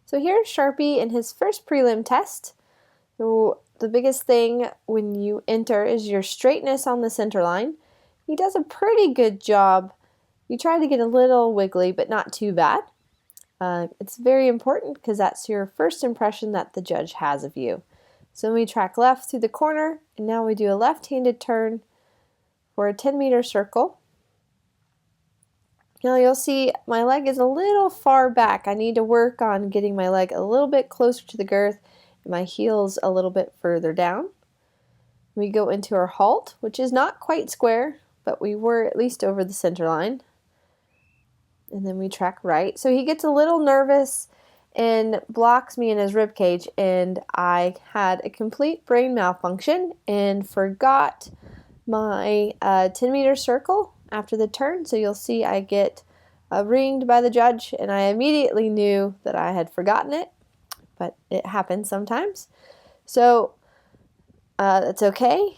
So here's Sharpie in his first prelim test. So the biggest thing when you enter is your straightness on the center line. He does a pretty good job. You try to get a little wiggly, but not too bad. It's very important because that's your first impression that the judge has of you. So we track left through the corner, and now we do a left-handed turn for a 10-meter circle. Now you'll see my leg is a little far back. I need to work on getting my leg a little bit closer to the girth and my heels a little bit further down. We go into our halt, which is not quite square, but we were at least over the center line. And then we track right. So he gets a little nervous and blocks me in his rib cage, and I had a complete brain malfunction and forgot my 10-meter circle after the turn. So you'll see I get ringed by the judge, and I immediately knew that I had forgotten it, but it happens sometimes. So that's okay.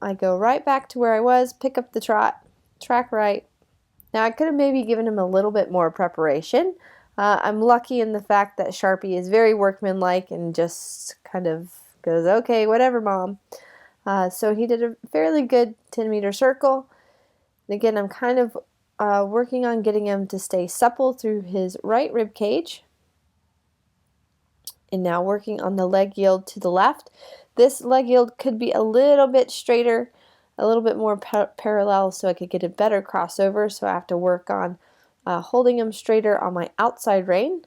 I go right back to where I was, pick up the trot, track right. Now I could have maybe given him a little bit more preparation. I'm lucky in the fact that Sharpie is very workmanlike and just kind of goes, okay, whatever, Mom. So he did a fairly good 10-meter circle. And again, I'm kind of working on getting him to stay supple through his right rib cage. And now working on the leg yield to the left. This leg yield could be a little bit straighter, a little bit more parallel so I could get a better crossover. So I have to work on holding him straighter on my outside rein.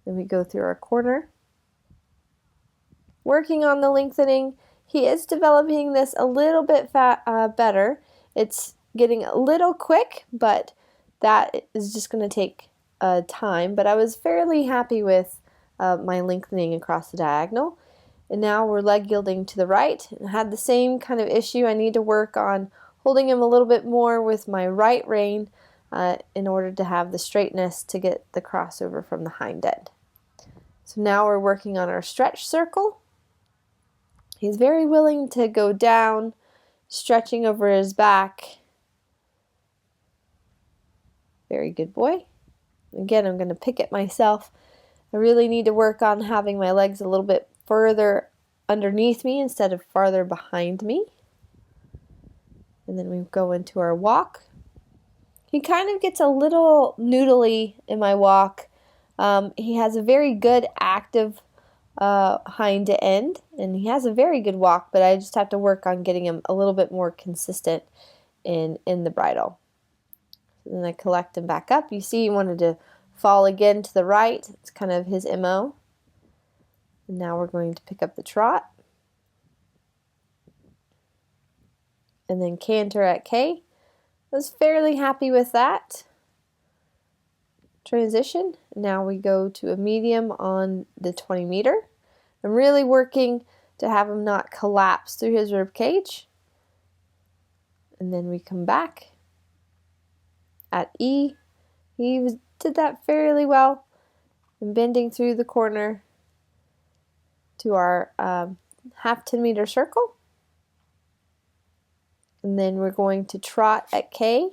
Then we go through our corner. Working on the lengthening. He is developing this a little bit better. It's getting a little quick, but that is just going to take time. But I was fairly happy with my lengthening across the diagonal. And now we're leg yielding to the right. I had the same kind of issue. I need to work on holding him a little bit more with my right rein in order to have the straightness to get the crossover from the hind end. So now we're working on our stretch circle. He's very willing to go down, stretching over his back. Very good boy. Again, I'm going to pick it myself. I really need to work on having my legs a little bit further underneath me instead of farther behind me. And then we go into our walk. He kind of gets a little noodly in my walk. He has a very good active hind end, and he has a very good walk, but I just have to work on getting him a little bit more consistent in the bridle. And then I collect him back up. You see he wanted to fall again to the right. It's kind of his MO. And now we're going to pick up the trot. And then canter at K. I was fairly happy with that transition. Now we go to a medium on the 20-meter. I'm really working to have him not collapse through his rib cage. And then we come back at E. He did that fairly well. And bending through the corner to our half 10-meter circle. And then we're going to trot at K.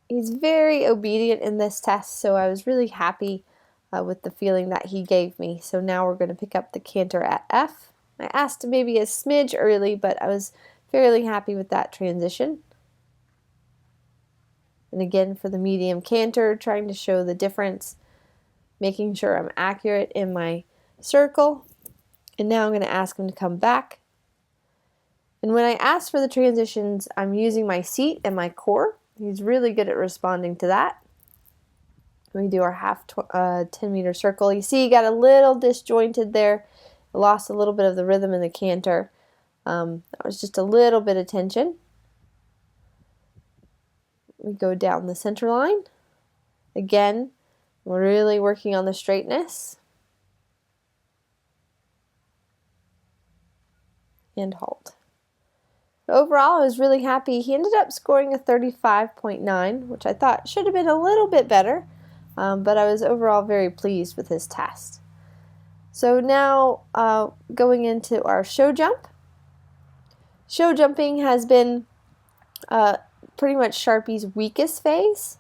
He's very obedient in this test, so I was really happy with the feeling that he gave me. So now we're going to pick up the canter at F. I asked maybe a smidge early, but I was fairly happy with that transition. And again for the medium canter, trying to show the difference, making sure I'm accurate in my circle. And now I'm going to ask him to come back. And when I ask for the transitions, I'm using my seat and my core. He's really good at responding to that. We do our half 10-meter circle. You see he got a little disjointed there. I lost a little bit of the rhythm in the canter. That was just a little bit of tension. We go down the center line. Again, we're really working on the straightness. And halt. Overall, I was really happy. He ended up scoring a 35.9, which I thought should have been a little bit better, but I was overall very pleased with his test. So now going into our show jump. Show jumping has been pretty much Sharpie's weakest phase.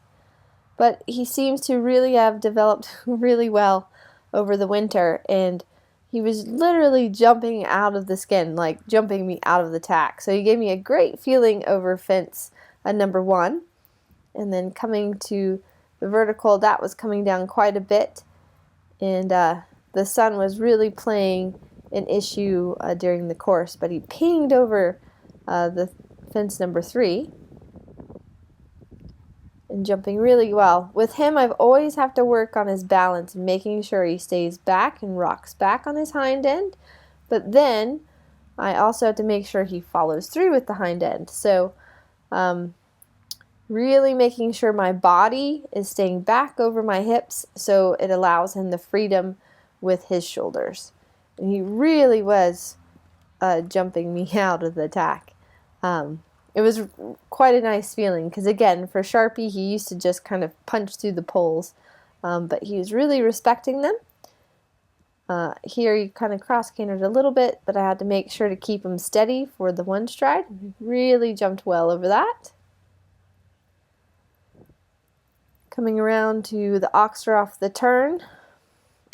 But he seems to really have developed really well over the winter, and he was literally jumping out of the skin, like jumping me out of the tack. So he gave me a great feeling over fence number 1. And then coming to the vertical, that was coming down quite a bit. And the sun was really playing an issue during the course, but he pinged over the fence number 3 and jumping really well. With him, I've always have to work on his balance and making sure he stays back and rocks back on his hind end. But then I also have to make sure he follows through with the hind end. So really making sure my body is staying back over my hips so it allows him the freedom with his shoulders. And he really was jumping me out of the tack. It was quite a nice feeling because, again, for Sharpie, he used to just kind of punch through the poles, but he was really respecting them. Here you kind of cross-cantered a little bit, but I had to make sure to keep him steady for the 1 stride. He really jumped well over that. Coming around to the oxer off the turn.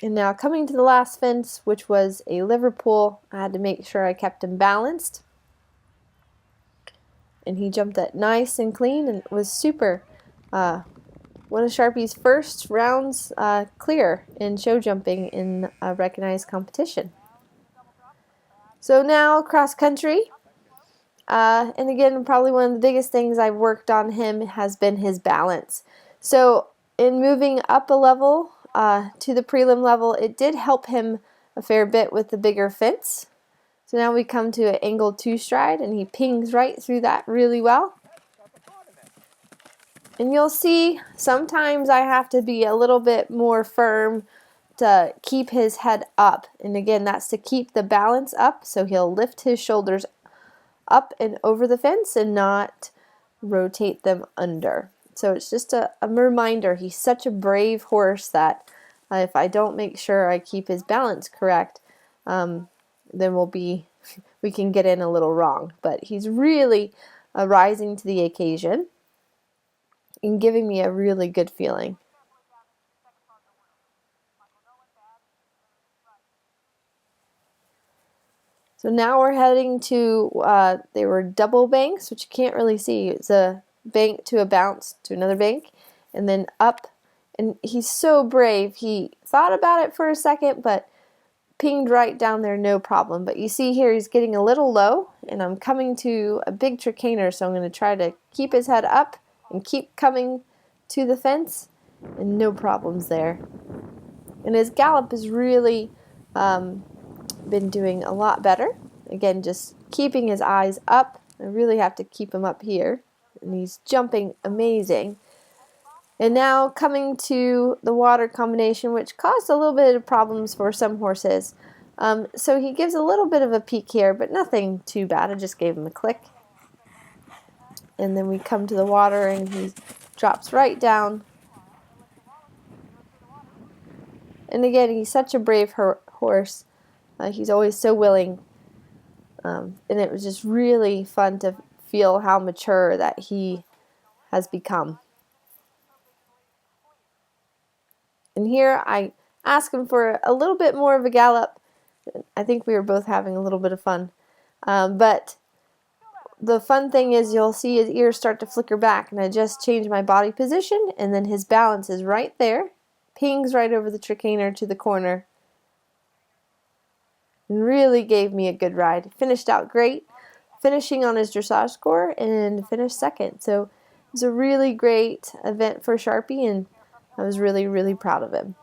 And now coming to the last fence, which was a Liverpool, I had to make sure I kept him balanced. And he jumped that nice and clean and was super. One of Sharpie's first rounds clear in show jumping in a recognized competition. So now cross country. And again, probably one of the biggest things I've worked on him has been his balance. So in moving up a level to the prelim level, it did help him a fair bit with the bigger fence. So now we come to an angle 2 stride, and he pings right through that really well. And you'll see sometimes I have to be a little bit more firm to keep his head up. And again, that's to keep the balance up, so he'll lift his shoulders up and over the fence and not rotate them under. So it's just a reminder, he's such a brave horse that if I don't make sure I keep his balance correct, then we can get in a little wrong. But he's really rising to the occasion and giving me a really good feeling. So now we're heading to, they were double banks, which you can't really see. It's a bank to a bounce to another bank, and then up. And he's so brave. He thought about it for a second, but pinged right down there, no problem. But you see here he's getting a little low, and I'm coming to a big tricaner, so I'm going to try to keep his head up and keep coming to the fence, and no problems there. And his gallop has really been doing a lot better. Again, just keeping his eyes up. I really have to keep him up here. And he's jumping amazing. And now coming to the water combination, which caused a little bit of problems for some horses. So he gives a little bit of a peek here, but nothing too bad. I just gave him a click. And then we come to the water, and he drops right down. And again, he's such a brave horse. He's always so willing. And it was just really fun to feel how mature that he has become. And here I ask him for a little bit more of a gallop. I think we were both having a little bit of fun. But the fun thing is you'll see his ears start to flicker back, and I just change my body position, and then his balance is right there. Pings right over the tricaner to the corner. And really gave me a good ride. Finished out great, finishing on his dressage score, and finished second. So it was a really great event for Sharpie, and I was really, really proud of him.